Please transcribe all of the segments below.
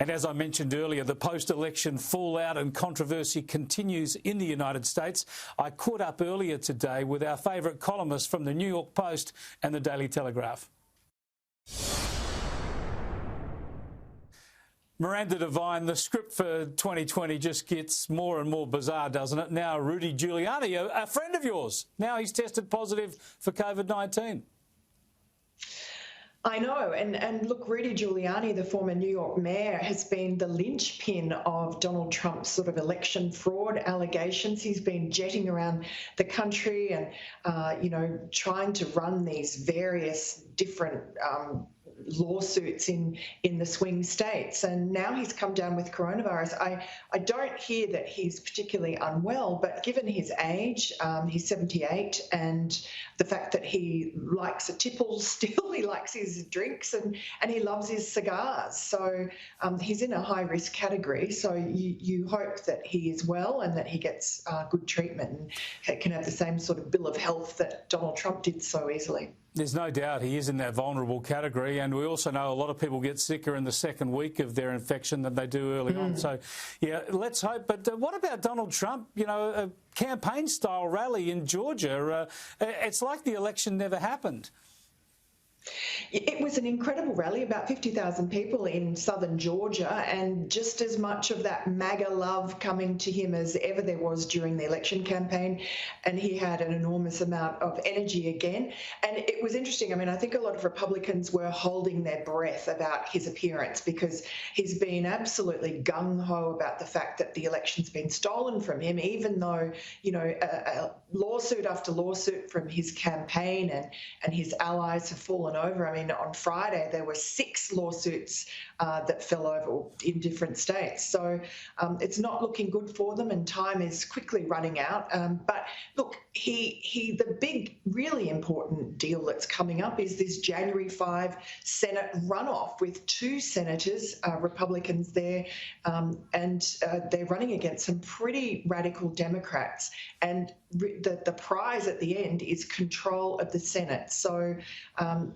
And as I mentioned earlier, the post-election fallout and controversy continues in the United States. I caught up earlier today with our favourite columnists from the New York Post and the Daily Telegraph. Miranda Devine, the script for 2020 just gets more and more bizarre, doesn't it? Now Rudy Giuliani, a friend of yours, now he's tested positive for COVID-19. I know, and look, Rudy Giuliani, the former New York mayor, has been the linchpin of Donald Trump's sort of election fraud allegations. He's been jetting around the country and, trying to run these various different lawsuits in the swing states, and now he's come down with coronavirus. I don't hear that he's particularly unwell, but given his age, he's 78, and the fact that he likes a tipple still, he likes his drinks and he loves his cigars, so he's in a high risk category. So you hope that he is well and that he gets good treatment and can have the same sort of bill of health that Donald Trump did so easily. There's no doubt he is in that vulnerable category, and we also know a lot of people get sicker in the second week of their infection than they do early on. So, yeah, let's hope. But what about Donald Trump? You know, a campaign-style rally in Georgia. It's like the election never happened. It was an incredible rally, about 50,000 people in southern Georgia, and just as much of that MAGA love coming to him as ever there was during the election campaign. And he had an enormous amount of energy again. And it was interesting. I mean, I think a lot of Republicans were holding their breath about his appearance because he's been absolutely gung-ho about the fact that the election's been stolen from him, even though, a lawsuit after lawsuit from his campaign and his allies have fallen over. I mean, on Friday, there were 6 lawsuits that fell over in different states. So it's not looking good for them, and time is quickly running out. But look, the big, really important deal that's coming up is this January 5 Senate runoff with 2 senators, Republicans there, and they're running against some pretty radical Democrats. And the prize at the end is control of the Senate. So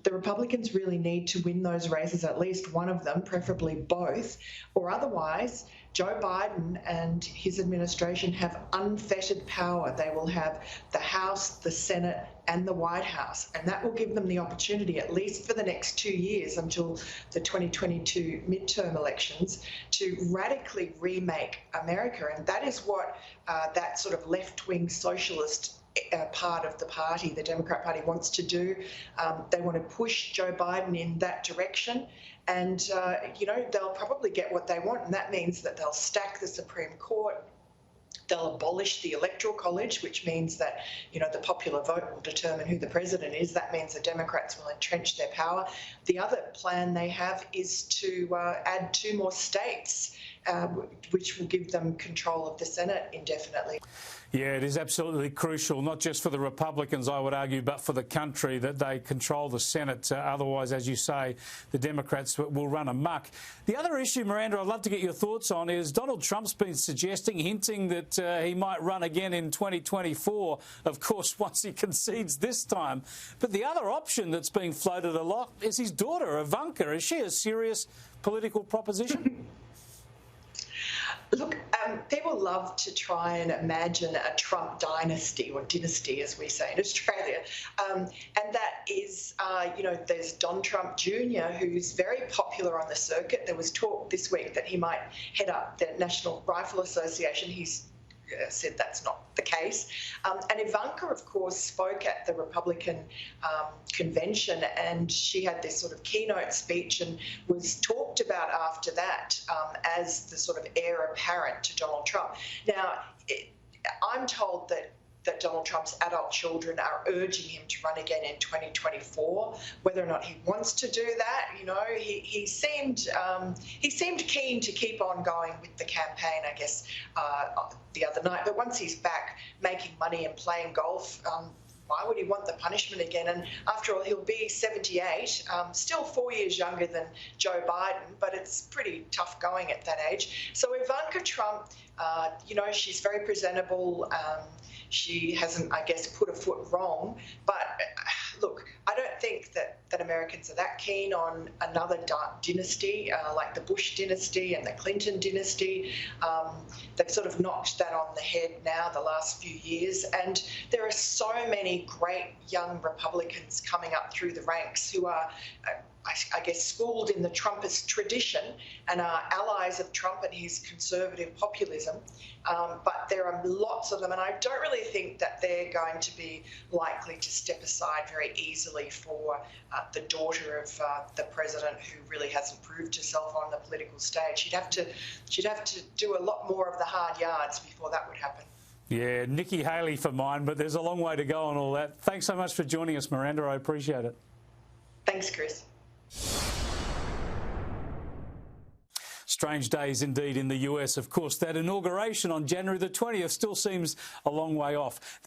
the Republicans really need to win those races, at least one of them, preferably both, or otherwise Joe Biden and his administration have unfettered power. They will have the House, the Senate, and the White House, and that will give them the opportunity, at least for the next 2 years until the 2022 midterm elections, to radically remake America. And that is what that sort of left-wing socialist part of the party, the Democrat Party, wants to do. They want to push Joe Biden in that direction, and they'll probably get what they want, and that means that they'll stack the Supreme Court. They'll abolish the electoral college, which means that, the popular vote will determine who the president is. That means the Democrats will entrench their power. The other plan they have is to add 2 more states, which will give them control of the Senate indefinitely. Yeah, it is absolutely crucial, not just for the Republicans, I would argue, but for the country, that they control the Senate. Otherwise, as you say, the Democrats will run amok. The other issue, Miranda, I'd love to get your thoughts on is Donald Trump's been hinting that he might run again in 2024, of course, once he concedes this time. But the other option that's being floated a lot is his daughter, Ivanka. Is she a serious political proposition? Look, people love to try and imagine a Trump dynasty, or dynasty as we say in Australia, and that is, there's Don Trump Jr., who's very popular on the circuit. There was talk this week that he might head up the National Rifle Association. He's said that's not the case. And Ivanka, of course, spoke at the Republican convention, and she had this sort of keynote speech and was talked about after that as the sort of heir apparent to Donald Trump. Now, I'm told that Donald Trump's adult children are urging him to run again in 2024. Whether or not he wants to do that, he seemed keen to keep on going with the campaign, I guess, the other night. But once he's back making money and playing golf, why would he want the punishment again? And after all, he'll be 78, still 4 years younger than Joe Biden, but it's pretty tough going at that age. So Ivanka Trump, she's very presentable. She hasn't, I guess, put a foot wrong. But look, I don't think that that Americans are that keen on another dynasty, like the Bush dynasty and the Clinton dynasty. They've sort of knocked that on the head now the last few years. And there are so many great young Republicans coming up through the ranks who are, I guess, schooled in the Trumpist tradition and are allies of Trump and his conservative populism. But there are lots of them, and I don't really think that they're going to be likely to step aside very easily for the daughter of the president, who really hasn't proved herself on the political stage. She'd have to do a lot more of the hard yards before that would happen. Yeah, Nikki Haley for mine, but there's a long way to go on all that. Thanks so much for joining us, Miranda. I appreciate it. Thanks, Chris. Strange days indeed in the US. Of course, that inauguration on January the 20th still seems a long way off.